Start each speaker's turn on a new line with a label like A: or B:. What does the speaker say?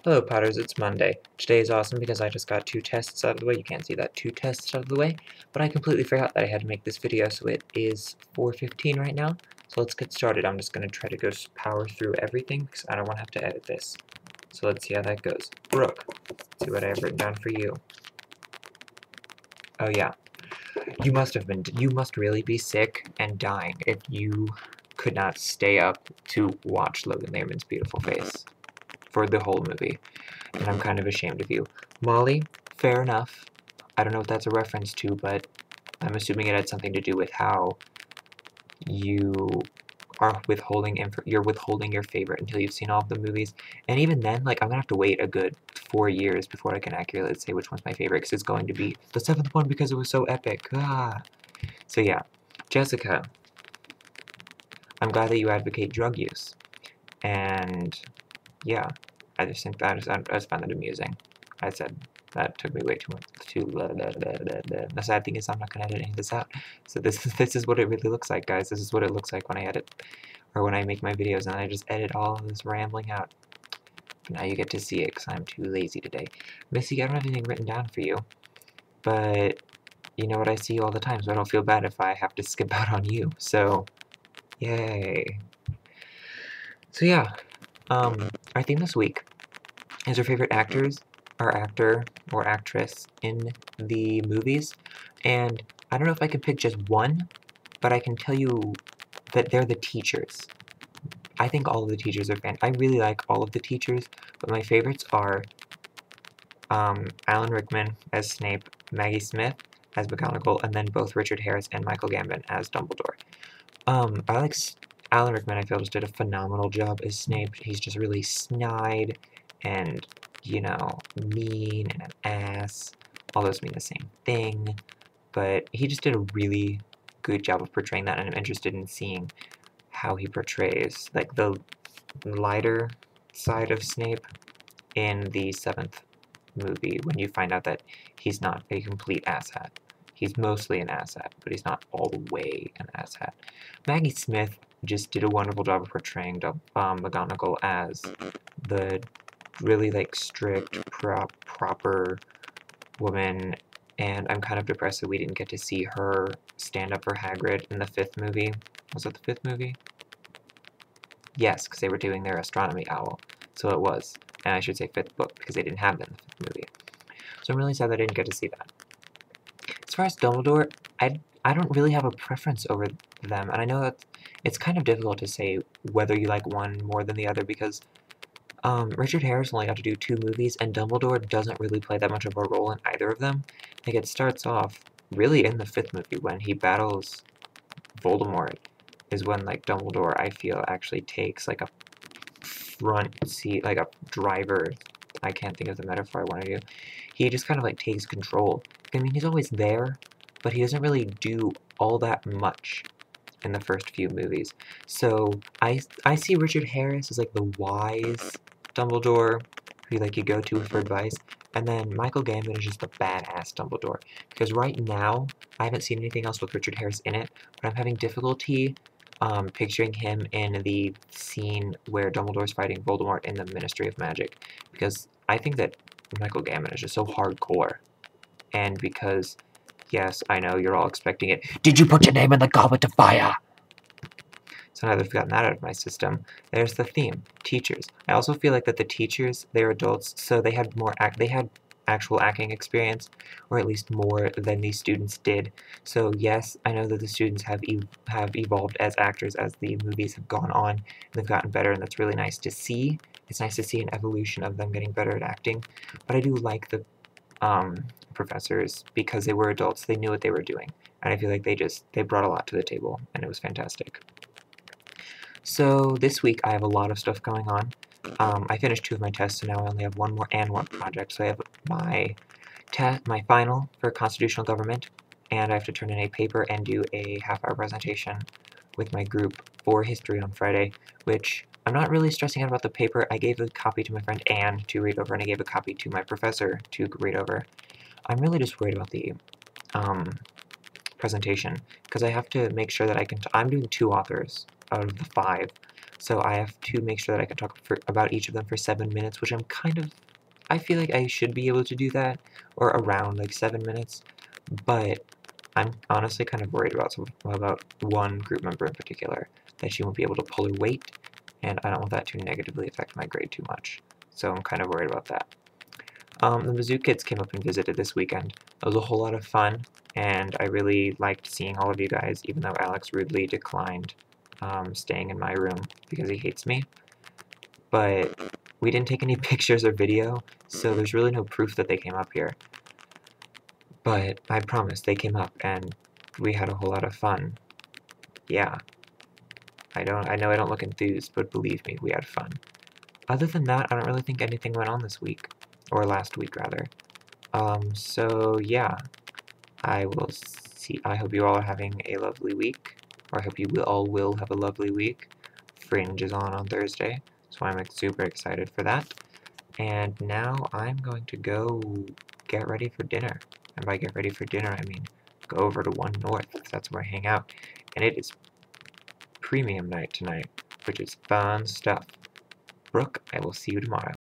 A: Hello Potters, it's Monday. Today is awesome because I just got 2 tests out of the way. You can't see that, 2 tests out of the way, but I completely forgot that I had to make this video, so it is 4:15 right now. So let's get started. I'm just going to try to go power through everything because I don't want to have to edit this. So let's see how that goes. Brooke, let's see what I have written down for you. Oh yeah, you must really be sick and dying if you could not stay up to watch Logan Lerman's beautiful face for the whole movie. And I'm kind of ashamed of you. Molly, fair enough. I don't know what that's a reference to, but I'm assuming it had something to do with how you are you're withholding your favorite until you've seen all of the movies. And even then, like, I'm gonna have to wait a good 4 years before I can accurately say which one's my favorite, because it's going to be the 7th one because it was so epic. So yeah, Jessica, I'm glad that you advocate drug use. And yeah, I just think that I just find that amusing. I said that took me way too much. The sad thing is I'm not gonna edit any of this out. So this is what it really looks like, guys. This is what it looks like when I edit, or when I make my videos, and I just edit all of this rambling out. But now you get to see it because I'm too lazy today. Missy, I don't have anything written down for you, but you know what, I see you all the time, so I don't feel bad if I have to skip out on you. So, yay. So yeah, our theme this week is our favorite actors, or actor or actress in the movies, and I don't know if I can pick just one, but I can tell you that they're the teachers. I think all of the teachers are I really like all of the teachers, but my favorites are Alan Rickman as Snape, Maggie Smith as McGonagall, and then both Richard Harris and Michael Gambon as Dumbledore. I like Alan Rickman. I feel just did a phenomenal job as Snape. He's just really snide and, you know, mean and an ass. All those mean the same thing, but he just did a really good job of portraying that, and I'm interested in seeing how he portrays, like, the lighter side of Snape in the 7th movie, when you find out that he's not a complete asshat. He's mostly an asshat, but he's not all the way an asshat. Maggie Smith just did a wonderful job of portraying McGonagall as the really, like, strict, proper woman, and I'm kind of depressed that we didn't get to see her stand up for Hagrid in the 5th movie. Was it the 5th movie? Yes, because they were doing their astronomy owl, so it was. And I should say 5th book, because they didn't have it in the 5th movie. So I'm really sad that I didn't get to see that. As far as Dumbledore, I don't really have a preference over them, and I know that it's kind of difficult to say whether you like one more than the other, because Richard Harris only got to do 2 movies, and Dumbledore doesn't really play that much of a role in either of them. Like, it starts off really in the 5th movie when he battles Voldemort, is when, like, Dumbledore, I feel, actually takes, like, a front seat, like a driver. I can't think of the metaphor I want to do. He just kind of, like, takes control. I mean, he's always there, but he doesn't really do all that much in the first few movies. So I see Richard Harris as, like, the wise Dumbledore who, like, you go to for advice, and then Michael Gambon is just the badass Dumbledore. Because right now, I haven't seen anything else with Richard Harris in it, but I'm having difficulty picturing him in the scene where Dumbledore's fighting Voldemort in the Ministry of Magic, because I think that Michael Gambon is just so hardcore, and because, yes, I know you're all expecting it, did you put your name in the goblet of fire? So now that I've gotten that out of my system, there's the theme, teachers. I also feel like that the teachers, they're adults, so they had actual acting experience, or at least more than the students did. So yes, I know that the students have evolved as actors as the movies have gone on, and they've gotten better, and that's really nice to see. It's nice to see an evolution of them getting better at acting, but I do like the professors, because they were adults, they knew what they were doing, and I feel like they brought a lot to the table, and it was fantastic. So this week I have a lot of stuff going on. I finished 2 of my tests, so now I only have 1 more and 1 project. So I have my final for constitutional government, and I have to turn in a paper and do a half-hour presentation with my group for history on Friday, which I'm not really stressing out about the paper. I gave a copy to my friend Anne to read over, and I gave a copy to my professor to read over. I'm really just worried about the presentation, because I have to make sure that I'm doing 2 authors out of the 5, So I have to make sure that I can talk about each of them for 7 minutes, which I feel like I should be able to do that, or around like 7 minutes, but I'm honestly kind of worried about one group member in particular, that she won't be able to pull her weight, and I don't want that to negatively affect my grade too much. So I'm kind of worried about that. The Mizzou kids came up and visited this weekend. It was a whole lot of fun, and I really liked seeing all of you guys, even though Alex rudely declined staying in my room because he hates me. But we didn't take any pictures or video, so there's really no proof that they came up here. But I promise, they came up, and we had a whole lot of fun. Yeah. I know I don't look enthused, but believe me, we had fun. Other than that, I don't really think anything went on this week. Or last week, rather. So yeah. I hope you all are having a lovely week. Or I hope you all will have a lovely week. Fringe is on Thursday, so I'm super excited for that. And now I'm going to go get ready for dinner. And by get ready for dinner, I mean go over to 1 North, because that's where I hang out. And it is premium night tonight, which is fun stuff. Brooke, I will see you tomorrow.